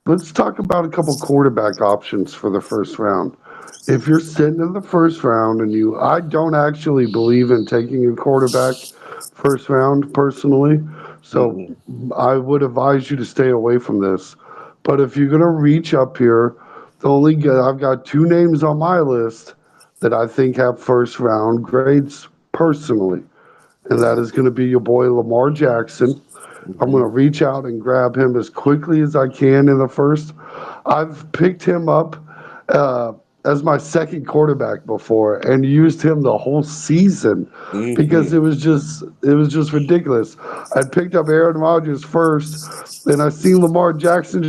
let's talk about a couple quarterback options for the first round. If you're sitting in the first round and I don't actually believe in taking a quarterback first round personally, so Mm-hmm. I would advise you to stay away from this. But if you're gonna reach up here, I've got two names on my list that I think have first round grades personally, and that is going to be your boy Lamar Jackson. I'm going Mm-hmm. to reach out and grab him as quickly as I can in the first. I've picked him up uh, as my second quarterback before and used him the whole season because Mm-hmm. it was just ridiculous. I picked up Aaron Rodgers first, then I seen Lamar Jackson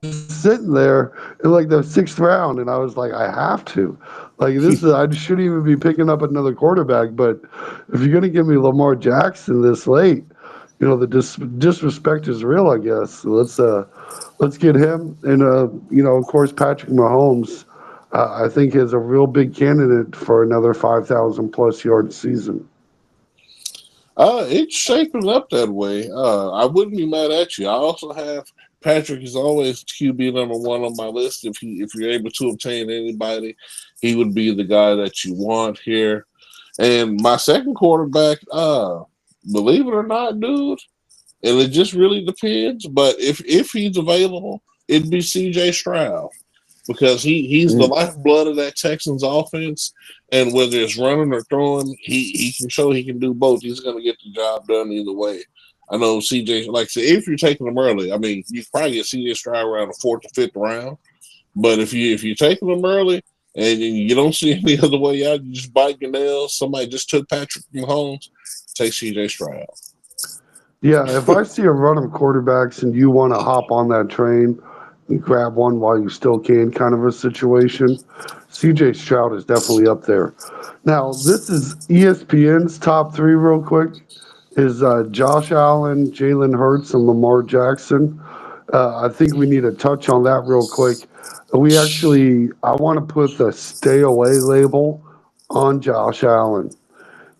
just sitting there in like the sixth round, and I was like, I have to. Like I shouldn't even be picking up another quarterback, but if you're gonna give me Lamar Jackson this late, the disrespect is real, I guess. So let's get him, and of course, Patrick Mahomes. I think is a real big candidate for another 5,000 plus yard season. It's shaping up that way. I wouldn't be mad at you. I also have Patrick is always QB number one on my list. If you're able to obtain anybody, he would be the guy that you want here. And my second quarterback, believe it or not, dude, and it just really depends. But if he's available, it'd be C.J. Stroud because he's the Mm. lifeblood of that Texans offense. And whether it's running or throwing, he can show he can do both. He's going to get the job done either way. I know CJ, like I said, if you're taking him early, I mean, you probably get CJ Stroud around the fourth or fifth round. But if you're taking them early and you don't see any other way out, you just bite your nails. Somebody just took Patrick Mahomes, take CJ Stroud. Yeah, if I see a run of quarterbacks and you want to hop on that train and grab one while you still can, kind of a situation, CJ Stroud is definitely up there. Now, this is ESPN's top three, real quick. Is Josh Allen, Jalen Hurts, and Lamar Jackson. I think we need to touch on that real quick. I want to put the stay away label on Josh Allen.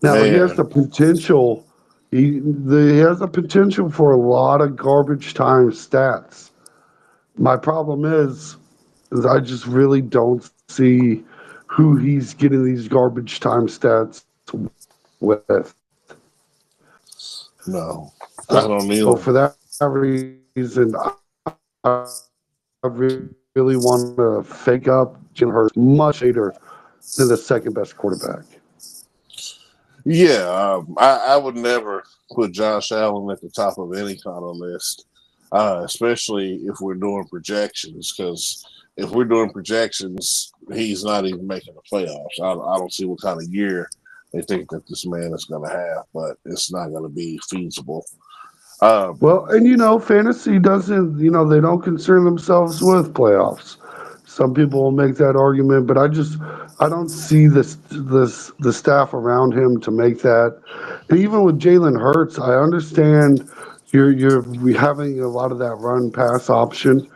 Now he has Man, the potential. He has the potential for a lot of garbage time stats. My problem is I just really don't see who he's getting these garbage time stats with. no, So for I that don't reason, either. I really want to fake up Jalen Hurts much later than the second best quarterback. Yeah, I would never put Josh Allen at the top of any kind of list, especially if we're doing projections. Because if we're doing projections, he's not even making the playoffs. I don't see what kind of year they think that this man is going to have, but it's not going to be feasible. Um, Well, and fantasy doesn't, they don't concern themselves with playoffs. Some people will make that argument, but I don't see the staff around him to make that. And even with Jalen Hurts, I understand you're having a lot of that run pass option.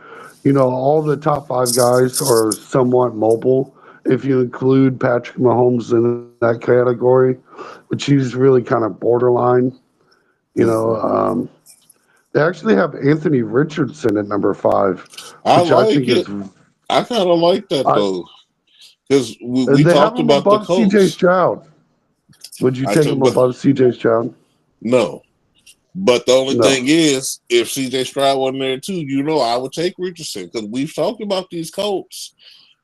All the top five guys are somewhat mobile. If you include Patrick Mahomes in that category, which he's really kind of borderline, you know. mhm. Um, they actually have Anthony Richardson at number five, I which I like think it. is I kind of like that I though, because we they have talked him about the above C.J. Colts. Stroud. Would you I take took, him but above C.J. Stroud? no. But the only thing No. is, if CJ Stroud wasn't there too, I would take Richardson because we've talked about these Colts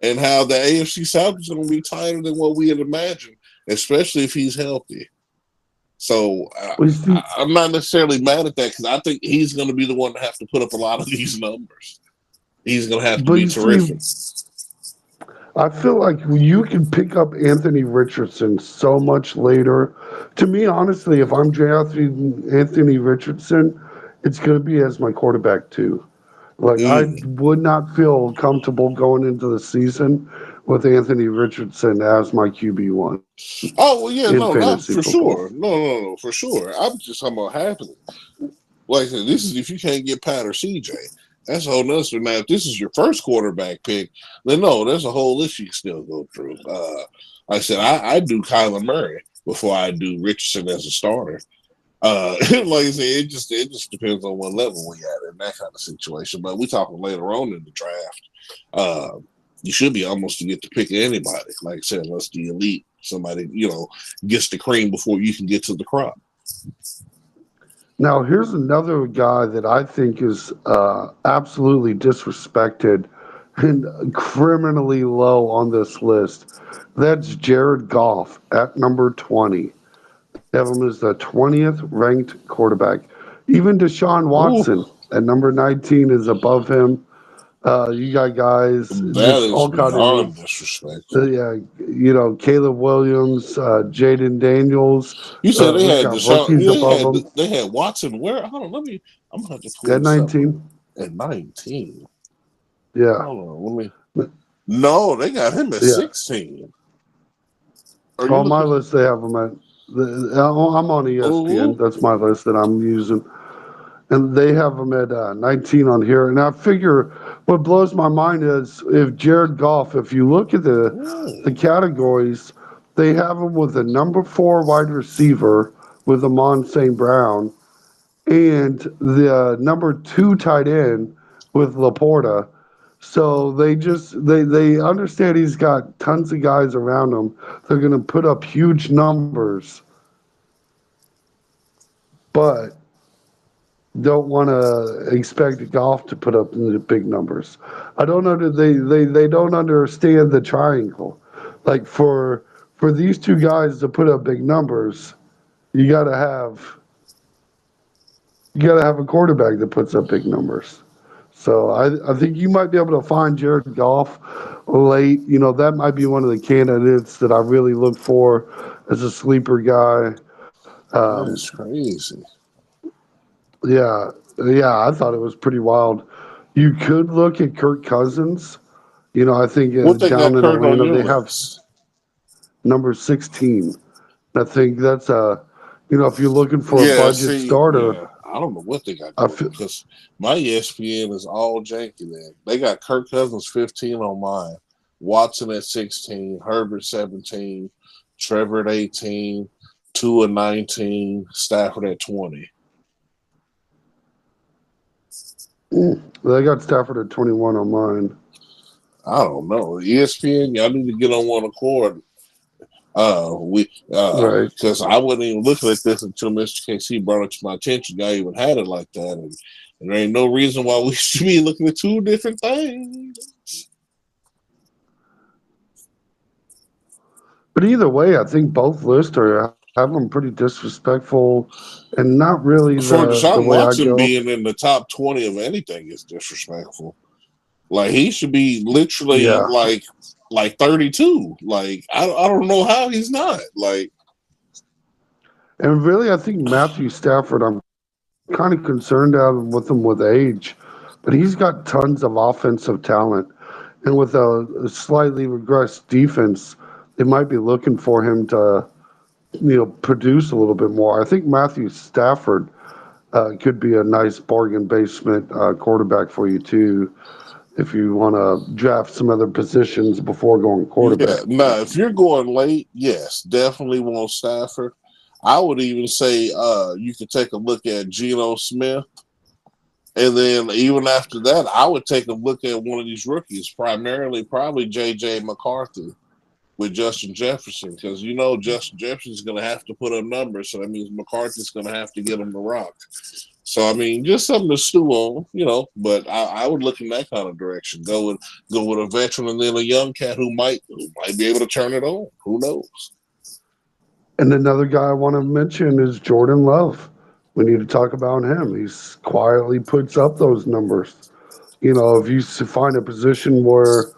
and how the AFC South is going to be tighter than what we had imagined, especially if he's healthy. So We see, I'm not necessarily mad at that because I think he's going to be the one to have to put up a lot of these numbers. He's going to have to but be you see, terrific. I feel like you can pick up Anthony Richardson so much later. To me, honestly, if I'm drafting Anthony Richardson, it's going to be as my quarterback too. Like I Mm. would not feel comfortable going into the season with Anthony Richardson as my QB1 Oh well, in yeah, no, fantasy not for football. sure. No, for sure. I'm just talking about happening. Like I said, this is if you can't get Pat or CJ. That's a whole nother story. Now, if this is your first quarterback pick, then no, there's a whole list you can still go through. Like I said, I do Kyler Murray before I do Richardson as a starter. Like I said, it just depends on what level we at in that kind of situation. But we talking later on in the draft. You should be almost to get to pick anybody. Like I said, unless the elite, somebody gets the cream before you can get to the crop. Now, here's another guy that I think is absolutely disrespected and criminally low on this list. That's Jared Goff at number 20. They have him as the 20th ranked quarterback. Even Deshaun Watson Ooh, at number 19 is above him. You got guys that just is all kind of, beyond disrespectful. yeah, Caleb Williams, Jaden Daniels. You said they We had got Deshaun. rookies above them They had Watson. Where? Hold on. I'm gonna have to pull at this up 19. at 19. Yeah. Hold on. Let me. No, they got him at Yeah. 16. Are you On my looking? list, they have them at. I'm on ESPN. Oh, That's my list that I'm using, and they have them at 19 on here. And I figure what blows my mind is if Jared Goff. If you look at the categories, they have him with a number 4 wide receiver with Amon St. Brown, and the number 2 tight end with Laporta. So they understand he's got tons of guys around him. They're going to put up huge numbers, but don't want to expect Golf to put up the big numbers. I don't know that they don't understand the triangle. Like for these two guys to put up big numbers, you got to have a quarterback that puts up big numbers. So I think you might be able to find Jared Goff late. That might be one of the candidates that I really look for as a sleeper guy. that's crazy. Yeah, yeah, I thought it was pretty wild. You could look at Kirk Cousins. I think What they got down in Kirk on Atlanta your they have list? number 16. I think that's if you're looking for a Yeah, budget see, starter, yeah, I don't know what they got I going feel, because my ESPN is all janky. Then they got Kirk Cousins 15 on mine, Watson at 16, Herbert 17, Trevor at 18, Tua 19, Stafford at 20. they got Stafford at 21 on mine. I don't know. ESPN, y'all need to get on one accord. We Right. Because I wasn't even looking at this until Mr. KC brought it to my attention. I even had it like that, and there ain't no reason why we should be looking at two different things. But either way, I think both lists have them pretty disrespectful and not really For the Deshaun way I Watson go. being in the top 20 of anything is disrespectful. Like he should be literally Yeah. like 32. Like I don't know how he's not. Like And really, I think Matthew Stafford, I'm kind of concerned out with him with age, but he's got tons of offensive talent. And with a slightly regressed defense, they might be looking for him to, produce a little bit more. I think Matthew Stafford could be a nice bargain basement quarterback for you, too, if you want to draft some other positions before going yeah, quarterback. no, if you're going late, yes, definitely want Stafford. I would even say you could take a look at Geno Smith. And then even after that, I would take a look at one of these rookies, primarily probably J.J. McCarthy with Justin Jefferson, because Justin Jefferson's going to have to put up numbers, so that means McCarthy's going to have to get him the rock. So I mean, just something to stew on. But I would look in that kind of direction. Go with a veteran and then a young cat who might be able to turn it on. Who knows? And another guy I want to mention is Jordan Love. We need to talk about him. He's quietly puts up those numbers. If you find a position where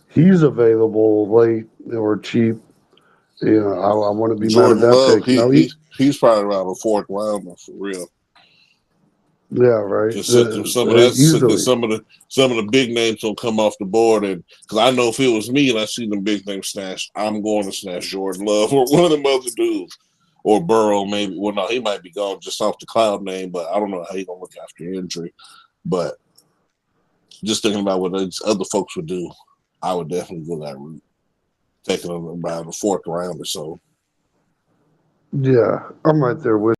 he's available late or cheap, I want to be mad at Jordan that Love, pick. Now, he's probably around the fourth rounder for real. yeah, right, Just some of that, because easily. some of the big names will come off the board, and because I know if it was me and I see them big names snatched, I'm going to snatch Jordan Love or one of them other dudes, or Burrow maybe. Well, no, he might be gone just off the cloud name, but I don't know how he gonna look after injury. But just thinking about what other folks would do, I would definitely go that route, taking them around the fourth round or so. Yeah, I'm right there with